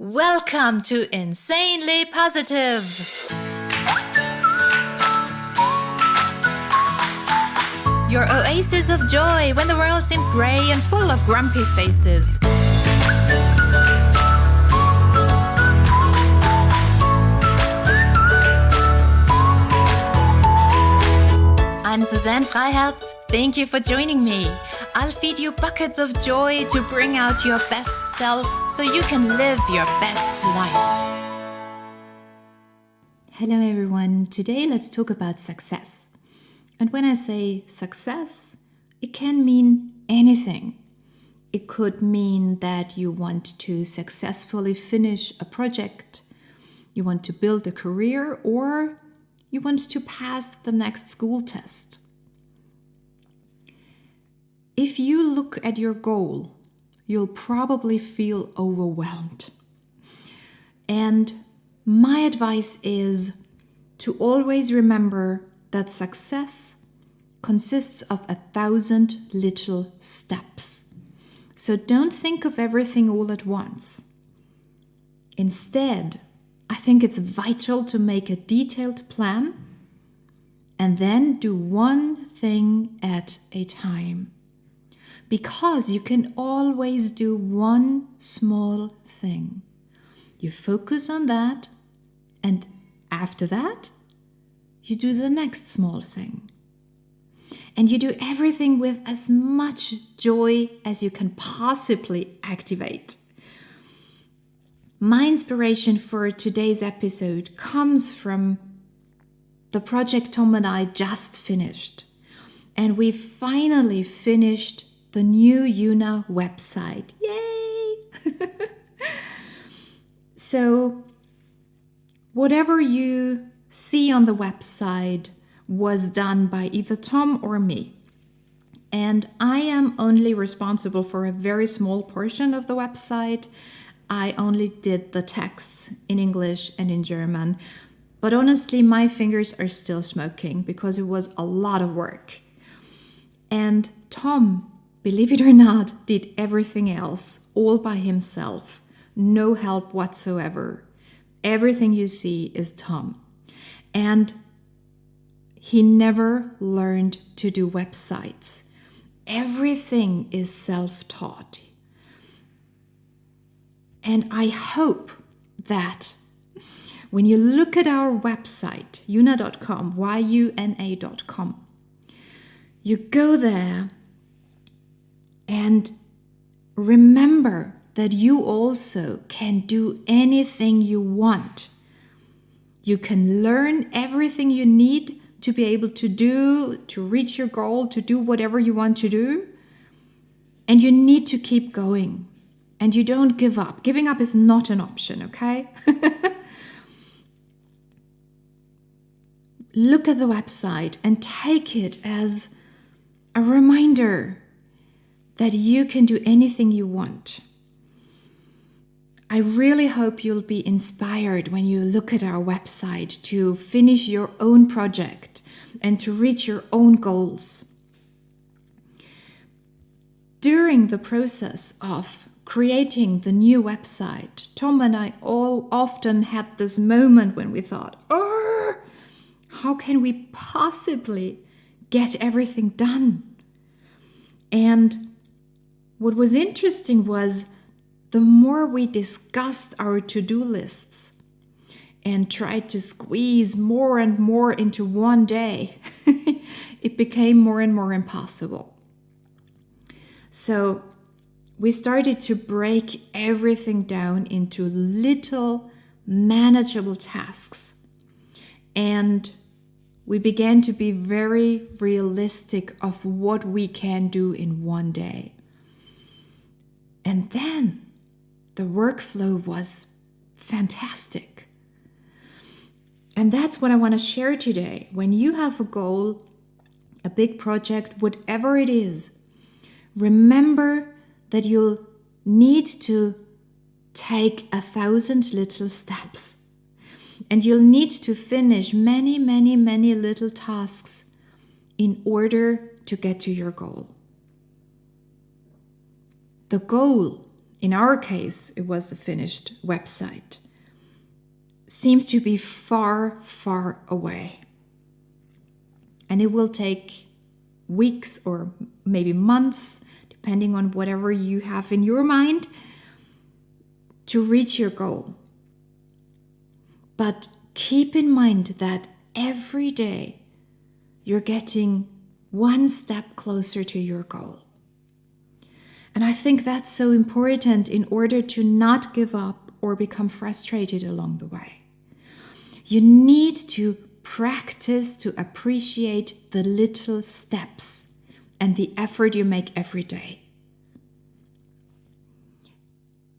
Welcome to Insanely Positive! Your oasis of joy when the world seems grey and full of grumpy faces. I'm Suzanne Freiherz. Thank you for joining me. I'll feed you buckets of joy to bring out your best self so you can live your best life. Hello everyone. Today let's talk about success. And when I say success, it can mean anything. It could mean that you want to successfully finish a project, you want to build a career, or you want to pass the next school test. If you look at your goal, you'll probably feel overwhelmed. And my advice is to always remember that success consists of 1,000 little steps. So don't think of everything all at once. Instead, I think it's vital to make a detailed plan and then do one thing at a time. Because you can always do one small thing. You focus on that, and after that, you do the next small thing. And you do everything with as much joy as you can possibly activate. My inspiration for today's episode comes from the project Tom and I just finished. And we finally finished the new Yuna website. Yay! So, whatever you see on the website was done by either Tom or me. And I am only responsible for a very small portion of the website. I only did the texts in English and in German. But honestly, my fingers are still smoking because it was a lot of work. And Tom, believe it or not, did everything else all by himself. No help whatsoever. Everything you see is Tom. And he never learned to do websites. Everything is self-taught. And I hope that when you look at our website, yuna.com, yuna.com, you go there and remember that you also can do anything you want. You can learn everything you need to be able to do, to reach your goal, to do whatever you want to do. And you need to keep going. And you don't give up. Giving up is not an option, okay? Look at the website and take it as a reminder that you can do anything you want. I really hope you'll be inspired when you look at our website to finish your own project and to reach your own goals. During the process of creating the new website, Tom and I all often had this moment when we thought, how can we possibly get everything done? And what was interesting was the more we discussed our to-do lists and tried to squeeze more and more into one day, it became more and more impossible. So we started to break everything down into little manageable tasks. And we began to be very realistic of what we can do in one day. And then the workflow was fantastic. And that's what I want to share today. When you have a goal, a big project, whatever it is, remember that you'll need to take 1,000 little steps. And you'll need to finish many, many, many little tasks in order to get to your goal. The goal in our case, it was the finished website, seems to be far, far away. And it will take weeks or maybe months, depending on whatever you have in your mind, to reach your goal. But keep in mind that every day you're getting one step closer to your goal. And I think that's so important in order to not give up or become frustrated along the way. You need to practice to appreciate the little steps and the effort you make every day.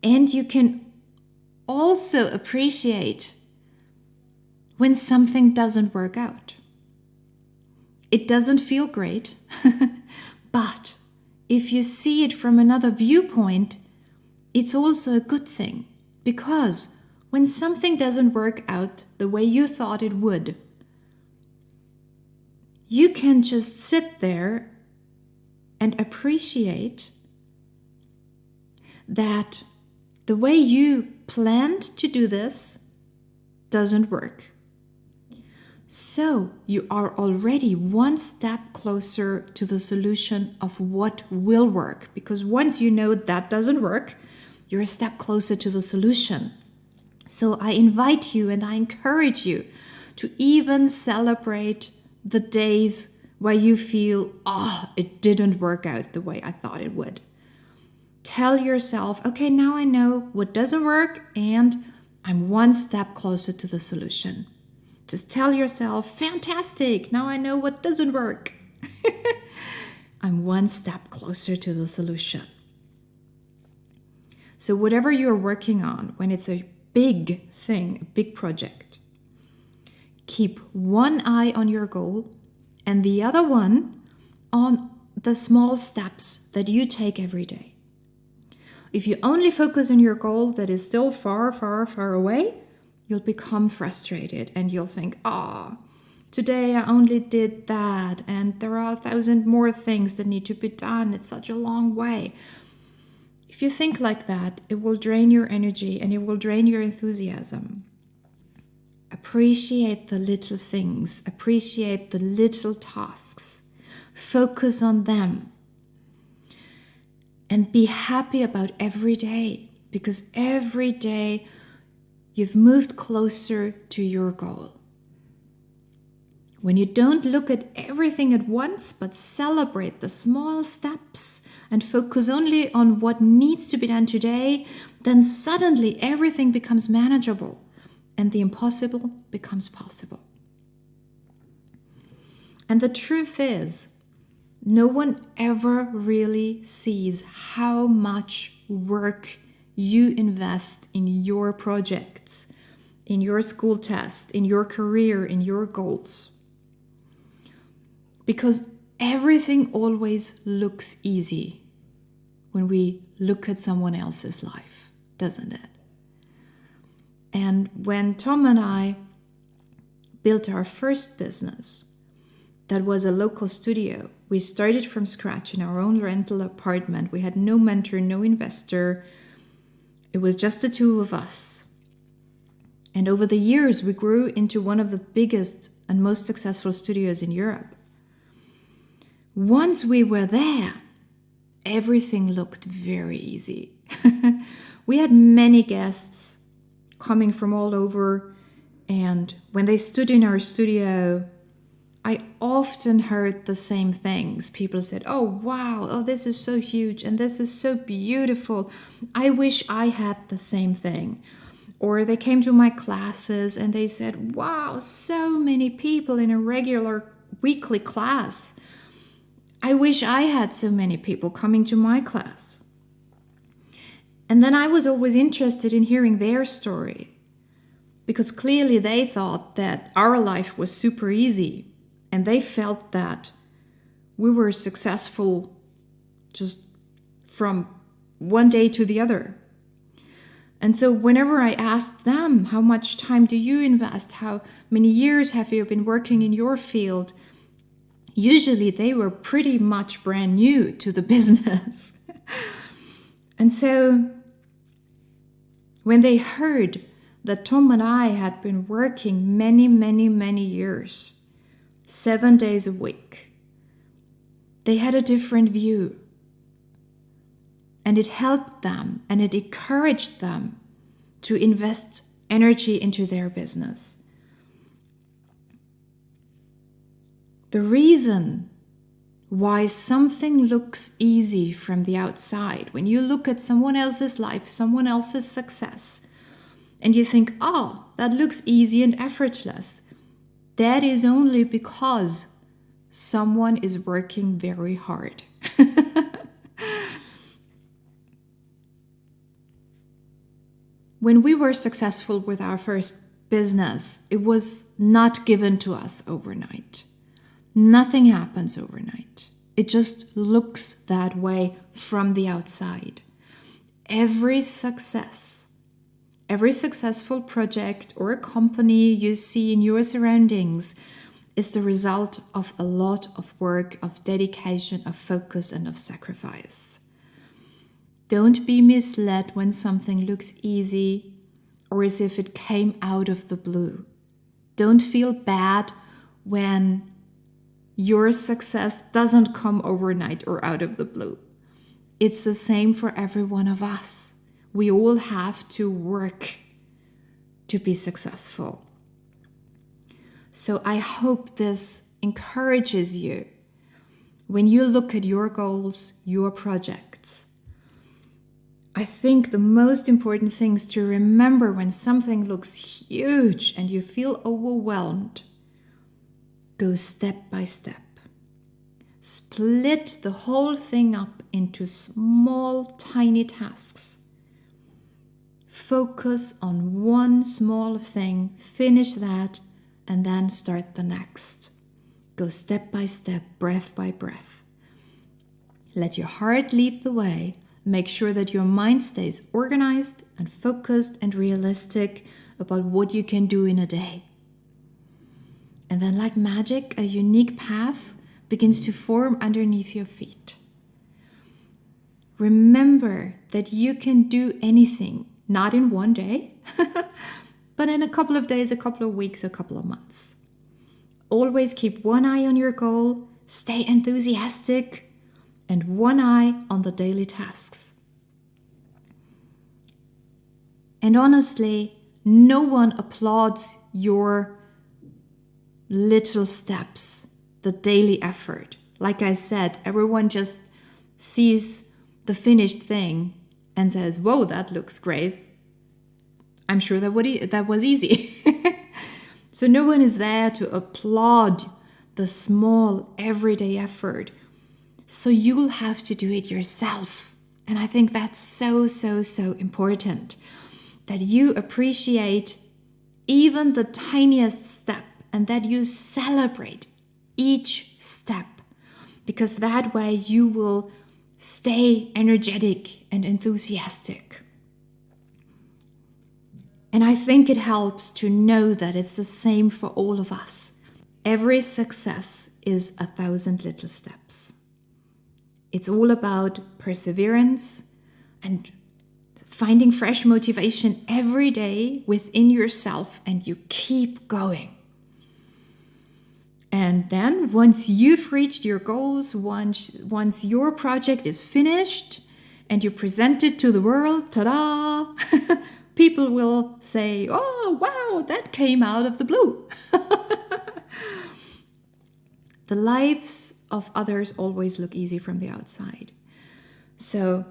And you can also appreciate when something doesn't work out. It doesn't feel great, but if you see it from another viewpoint, it's also a good thing. Because when something doesn't work out the way you thought it would, you can just sit there and appreciate that the way you planned to do this doesn't work. So you are already one step closer to the solution of what will work. Because once you know that doesn't work, you're a step closer to the solution. So I invite you and I encourage you to even celebrate the days where you feel, it didn't work out the way I thought it would. Tell yourself, okay, now I know what doesn't work and I'm one step closer to the solution. Just tell yourself, fantastic, now I know what doesn't work. I'm one step closer to the solution. So whatever you're working on, when it's a big thing, a big project, keep one eye on your goal and the other one on the small steps that you take every day. If you only focus on your goal that is still far, far, far away, you'll become frustrated and you'll think, today I only did that and there are 1,000 more things that need to be done. It's such a long way. If you think like that, it will drain your energy and it will drain your enthusiasm. Appreciate the little things. Appreciate the little tasks. Focus on them. And be happy about every day, because every day you've moved closer to your goal. When you don't look at everything at once, but celebrate the small steps and focus only on what needs to be done today, then suddenly everything becomes manageable and the impossible becomes possible. And the truth is, no one ever really sees how much work you invest in your projects, in your school test, in your career, in your goals. Because everything always looks easy when we look at someone else's life, doesn't it? And when Tom and I built our first business, that was a local studio. We started from scratch in our own rental apartment. We had no mentor, no investor. It was just the two of us. And over the years, we grew into one of the biggest and most successful studios in Europe. Once we were there, everything looked very easy. We had many guests coming from all over, and when they stood in our studio, I often heard the same things. People said, oh, wow, oh, this is so huge and this is so beautiful. I wish I had the same thing. Or they came to my classes and they said, wow, so many people in a regular weekly class. I wish I had so many people coming to my class. And then I was always interested in hearing their story, because clearly they thought that our life was super easy. And they felt that we were successful just from one day to the other. And so whenever I asked them, how much time do you invest? How many years have you been working in your field? Usually they were pretty much brand new to the business. And so When they heard that Tom and I had been working many years, 7 days a week, they had a different view. And it helped them and it encouraged them to invest energy into their business. The reason why something looks easy from the outside, when you look at someone else's life, someone else's success, and you think, oh, that looks easy and effortless, that is only because someone is working very hard. When we were successful with our first business, it was not given to us overnight. Nothing happens overnight. It just looks that way from the outside. Every successful project or a company you see in your surroundings is the result of a lot of work, of dedication, of focus, and of sacrifice. Don't be misled when something looks easy or as if it came out of the blue. Don't feel bad when your success doesn't come overnight or out of the blue. It's the same for every one of us. We all have to work to be successful. So I hope this encourages you when you look at your goals, your projects. I think the most important things to remember when something looks huge and you feel overwhelmed, go step by step. Split the whole thing up into small, tiny tasks. Focus on one small thing, finish that, and then start the next. Go step by step, breath by breath. Let your heart lead the way. Make sure that your mind stays organized and focused and realistic about what you can do in a day. And then, like magic, a unique path begins to form underneath your feet. Remember that you can do anything, not in one day, but in a couple of days, a couple of weeks, a couple of months. Always keep one eye on your goal, stay enthusiastic, and one eye on the daily tasks. And honestly, no one applauds your little steps, the daily effort. Like I said, everyone just sees the finished thing and says, whoa, that looks great. I'm sure that was easy. So no one is there to applaud the small everyday effort. So you will have to do it yourself. And I think that's so important, that you appreciate even the tiniest step and that you celebrate each step, because that way you will stay energetic and enthusiastic. And I think it helps to know that it's the same for all of us. Every success is 1,000 little steps. It's all about perseverance and finding fresh motivation every day within yourself, and you keep going. And then once you've reached your goals, once your project is finished and you present it to the world, ta-da, people will say, oh, wow, that came out of the blue. The lives of others always look easy from the outside. So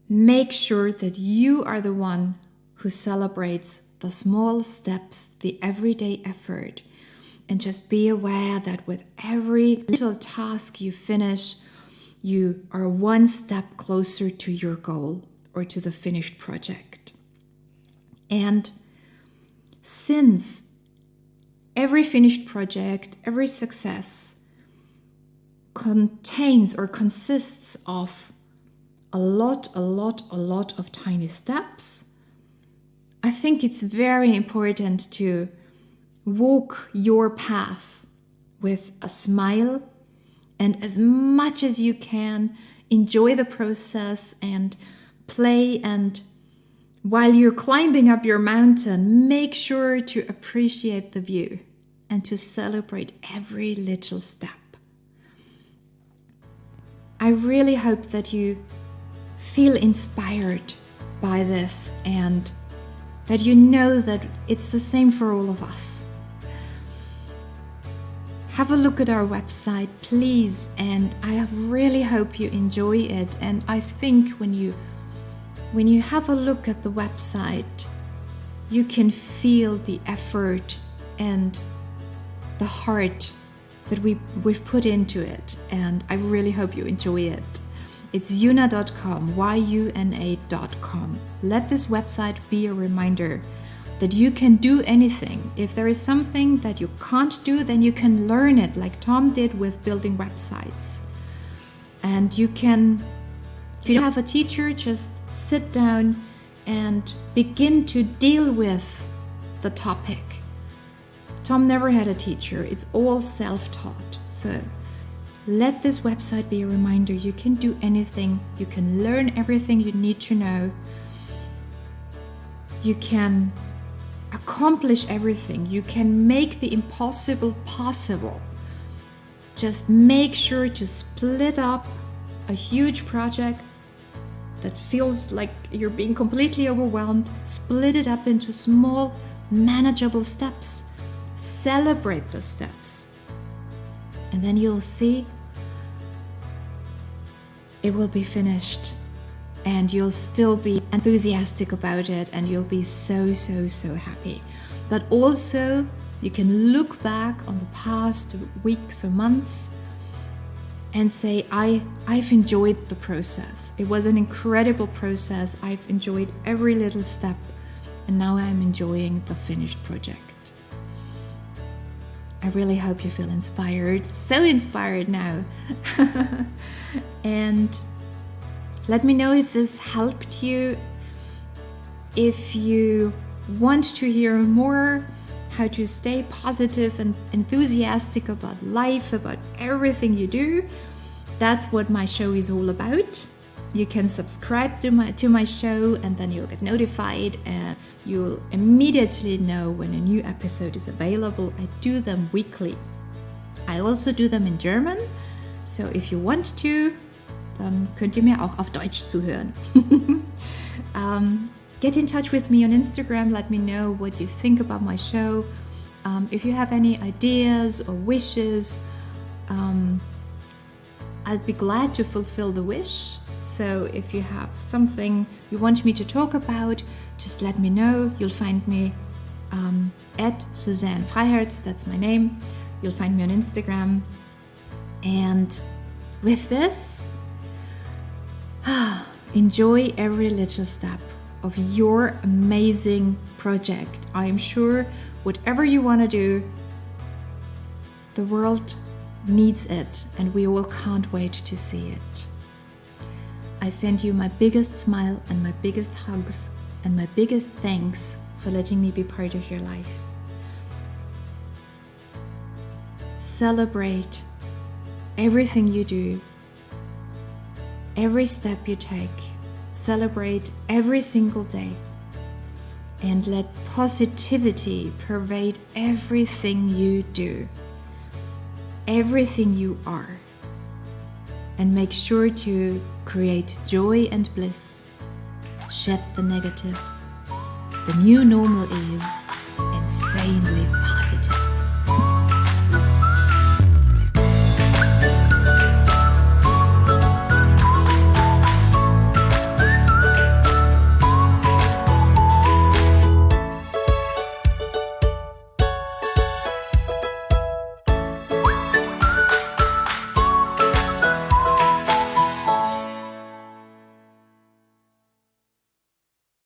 make sure that you are the one who celebrates the small steps, the everyday effort. And just be aware that with every little task you finish, you are one step closer to your goal or to the finished project. And since every finished project, every success contains or consists of a lot of tiny steps, I think it's very important to walk your path with a smile, and as much as you can, enjoy the process and play and while you're climbing up your mountain, make sure to appreciate the view and to celebrate every little step. I really hope that you feel inspired by this and that you know that it's the same for all of us. Have a look at our website, please, and I really hope you enjoy it. And I think when you have a look at the website, you can feel the effort and the heart that we've put into it, and I really hope you enjoy it. It's yuna.com, yuna.com. Let this website be a reminder that you can do anything. If there is something that you can't do, then you can learn it, like Tom did with building websites. And you can, if you don't have a teacher, just sit down and begin to deal with the topic. Tom never had a teacher. It's all self-taught. So let this website be a reminder. You can do anything. You can learn everything you need to know. You can accomplish everything. You can make the impossible possible. Just make sure to split up a huge project that feels like you're being completely overwhelmed. Split it up into small, manageable steps. Celebrate the steps. And then you'll see it will be finished. And you'll still be enthusiastic about it, and you'll be so, so, so happy. But also, you can look back on the past weeks or months and say, I've enjoyed the process. It was an incredible process. I've enjoyed every little step, and now I'm enjoying the finished project. I really hope you feel inspired, so inspired now. And let me know if this helped you. If you want to hear more how to stay positive and enthusiastic about life, about everything you do, that's what my show is all about. You can subscribe to my show, and then you'll get notified and you'll immediately know when a new episode is available. I do them weekly. I also do them in German. So if you want to, dann könnt ihr mir auch auf Deutsch zuhören. Get in touch with me on Instagram. Let me know what you think about my show. If you have any ideas or wishes, I'll be glad to fulfill the wish. So if you have something you want me to talk about, just let me know. You'll find me at Suzanne Freiherz. That's my name. You'll find me on Instagram. And with this, enjoy every little step of your amazing project. I am sure whatever you want to do, the world needs it, and we all can't wait to see it. I send you my biggest smile and my biggest hugs and my biggest thanks for letting me be part of your life. Celebrate everything you do, every step you take. Celebrate every single day, and let positivity pervade everything you do, everything you are, and make sure to create joy and bliss. Shed the negative. The new normal is insanely positive.